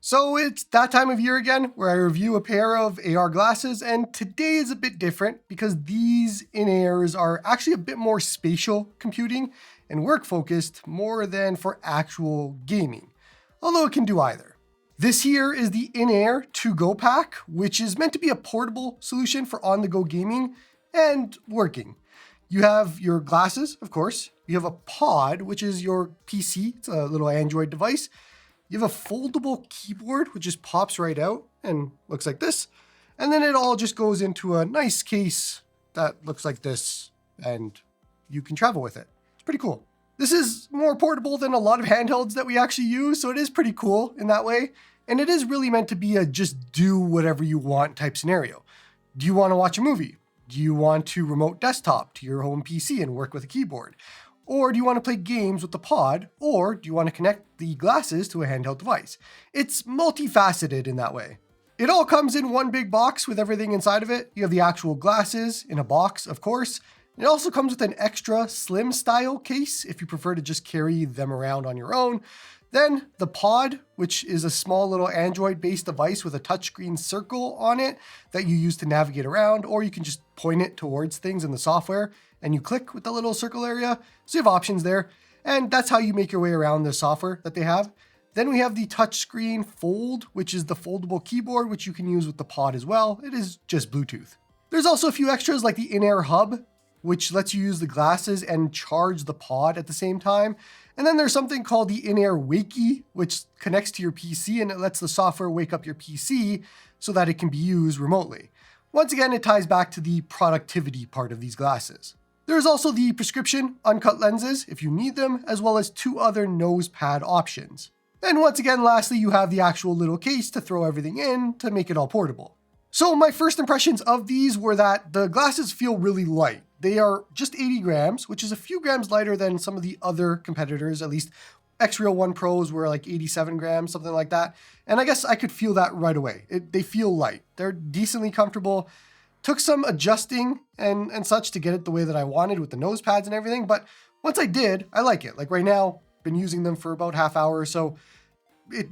So it's that time of year again where I review a pair of AR glasses, and today is a bit different because these Inairs are actually a bit more spatial computing and work focused more than for actual gaming, although it can do either. This here is the Inair 2Go Pack, which is meant to be a portable solution for on-the-go gaming and working. You have your glasses, of course. You have a pod, which is your PC. It's a little Android device. You have a foldable keyboard, which just pops right out and looks like this. And then it all just goes into a nice case that looks like this, and you can travel with it. It's pretty cool. This is more portable than a lot of handhelds that we actually use, so it is pretty cool in that way. And it is really meant to be a just do whatever you want type scenario. Do you want to watch a movie? Do you want to remote desktop to your home PC and work with a keyboard? Or do you want to play games with the pod? Or do you want to connect the glasses to a handheld device? It's multifaceted in that way. It all comes in one big box with everything inside of it. You have the actual glasses in a box, of course. It also comes with an extra slim style case if you prefer to just carry them around on your own. Then the pod, which is a small little Android-based device with a touchscreen circle on it that you use to navigate around, or you can just point it towards things in the software and you click with the little circle area. So you have options there. And that's how you make your way around the software that they have. Then we have the touchscreen fold, which is the foldable keyboard, which you can use with the pod as well. It is just Bluetooth. There's also a few extras like the Inair hub, which lets you use the glasses and charge the pod at the same time. And then there's something called the Inair Wakey, which connects to your PC and it lets the software wake up your PC so that it can be used remotely. Once again, it ties back to the productivity part of these glasses. There's also the prescription uncut lenses if you need them, as well as 2 other nose pad options. And once again, lastly, you have the actual little case to throw everything in to make it all portable. So my first impressions of these were that the glasses feel really light. They are just 80 grams, which is a few grams lighter than some of the other competitors, at least X-Real 1 Pros were like 87 grams, something like that. And I guess I could feel that right away. They feel light. They're decently comfortable. Took some adjusting and such to get it the way that I wanted with the nose pads and everything. But once I did, I like it. Like right now, been using them for about half hour or so.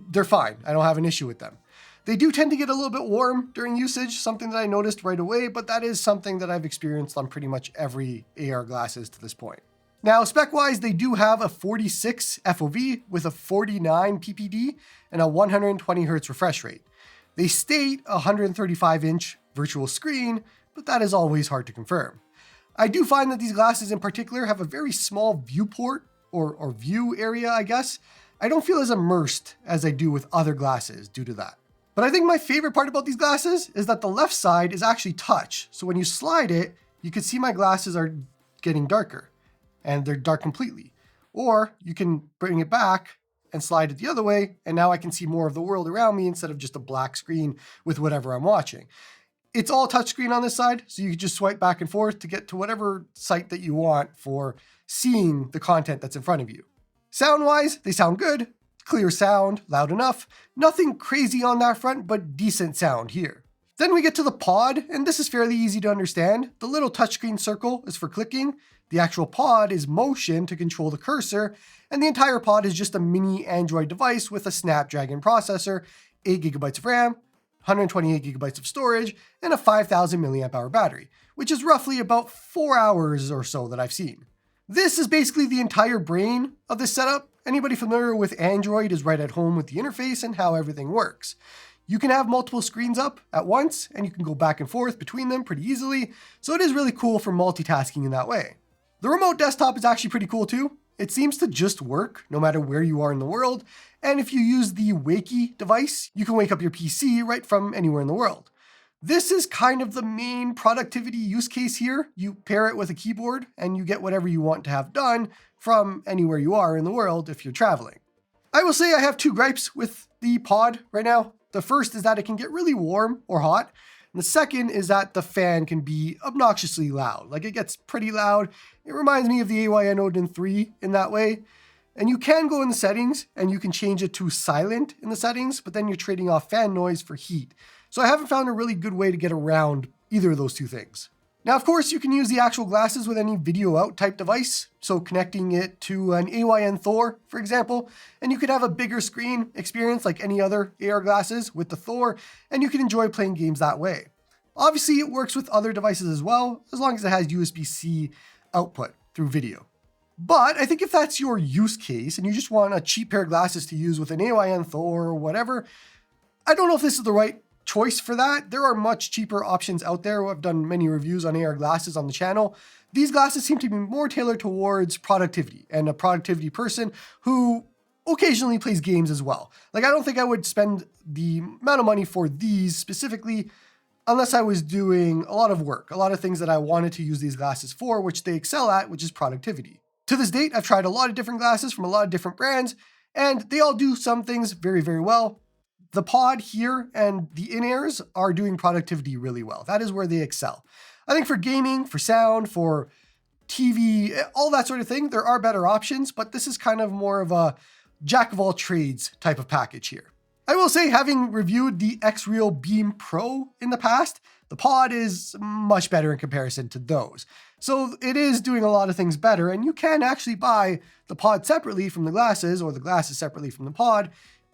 They're fine. I don't have an issue with them. They do tend to get a little bit warm during usage, something that I noticed right away, but that is something that I've experienced on pretty much every AR glasses to this point. Now, spec-wise, they do have a 46 FOV with a 49 PPD and a 120 Hz refresh rate. They state a 135-inch virtual screen, but that is always hard to confirm. I do find that these glasses in particular have a very small viewport or view area, I guess. I don't feel as immersed as I do with other glasses due to that. But I think my favorite part about these glasses is that the left side is actually touch. So when you slide it, you can see my glasses are getting darker and they're dark completely. Or you can bring it back and slide it the other way, and now I can see more of the world around me instead of just a black screen with whatever I'm watching. It's all touchscreen on this side, so you can just swipe back and forth to get to whatever site that you want for seeing the content that's in front of you. Sound-wise, they sound good. Clear sound, loud enough. Nothing crazy on that front, but decent sound here. Then we get to the pod, and this is fairly easy to understand. The little touchscreen circle is for clicking. The actual pod is motion to control the cursor, and the entire pod is just a mini Android device with a Snapdragon processor, 8 GB of RAM, 128 GB of storage, and a 5,000 mAh battery, which is roughly about 4 hours or so that I've seen. This is basically the entire brain of this setup. Anybody familiar with Android is right at home with the interface and how everything works. You can have multiple screens up at once, and you can go back and forth between them pretty easily, so it is really cool for multitasking in that way. The remote desktop is actually pretty cool too. It seems to just work no matter where you are in the world, and if you use the Wakey device, you can wake up your PC right from anywhere in the world. This is kind of the main productivity use case here. You pair it with a keyboard and you get whatever you want to have done from anywhere you are in the world if you're traveling. I will say I have 2 gripes with the pod right now. The first is that it can get really warm or hot. And the second is that the fan can be obnoxiously loud. Like, it gets pretty loud. It reminds me of the AYN Odin 3 in that way. And you can go in the settings and you can change it to silent in the settings, but then you're trading off fan noise for heat. So I haven't found a really good way to get around either of those 2 things. Now, of course, you can use the actual glasses with any video out type device, so connecting it to an AYN Thor, for example, and you could have a bigger screen experience like any other AR glasses with the Thor, and you can enjoy playing games that way. Obviously, it works with other devices as well, as long as it has USB-C output through video. But I think if that's your use case and you just want a cheap pair of glasses to use with an AYN Thor or whatever, I don't know if this is the right choice for that. There are much cheaper options out there. I've done many reviews on AR glasses on the channel. These glasses seem to be more tailored towards productivity and a productivity person who occasionally plays games as well. Like, I don't think I would spend the amount of money for these specifically unless I was doing a lot of work, a lot of things that I wanted to use these glasses for, which they excel at, which is productivity. To this date, I've tried a lot of different glasses from a lot of different brands, and they all do some things very, very well. The Pod here and the In-Airs are doing productivity really well. That is where they excel. I think for gaming, for sound, for TV, all that sort of thing, there are better options, but this is kind of more of a jack of all trades type of package here. I will say, having reviewed the X-Real Beam Pro in the past, the Pod is much better in comparison to those. So it is doing a lot of things better, and you can actually buy the Pod separately from the glasses or the glasses separately from the Pod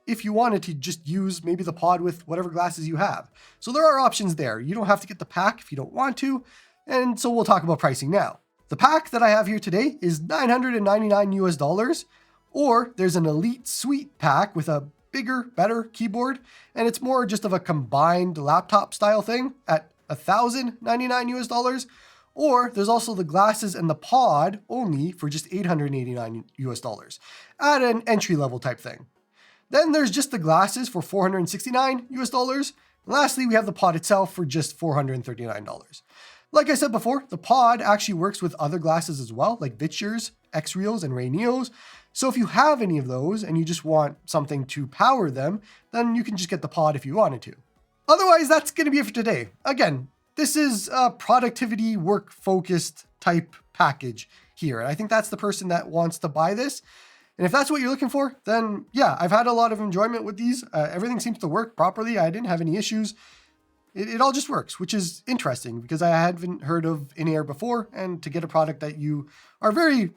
if you wanted to just use maybe the Pod with whatever glasses you have. So there are options there. You don't have to get the pack if you don't want to. And so we'll talk about pricing now. The pack that I have here today is $999 US, or there's an Elite Suite pack with a bigger, better keyboard, and it's more just of a combined laptop style thing at $1,099 US, or there's also the glasses and the Pod only for just $889 US at an entry level type thing. Then there's just the glasses for $469 US. And lastly, we have the Pod itself for just $439. Like I said before, the Pod actually works with other glasses as well, like Vitsures, X-Reals, and Ray Neos. So if you have any of those and you just want something to power them, then you can just get the Pod if you wanted to. Otherwise, that's going to be it for today. Again, this is a productivity, work-focused type package here. And I think that's the person that wants to buy this. And if that's what you're looking for, then yeah, I've had a lot of enjoyment with these. Everything seems to work properly. I didn't have any issues. It all just works, which is interesting because I hadn't heard of In-Air before. And to get a product that you are very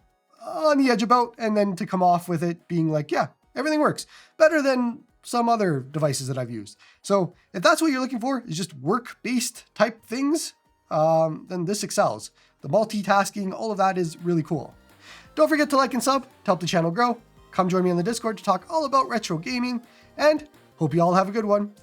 on the edge about and then to come off with it being like, yeah, everything works better than some other devices that I've used. So if that's what you're looking for, is just work-based type things, then this excels. The multitasking, all of that is really cool. Don't forget to like and sub to help the channel grow. Come join me on the Discord to talk all about retro gaming, and hope you all have a good one.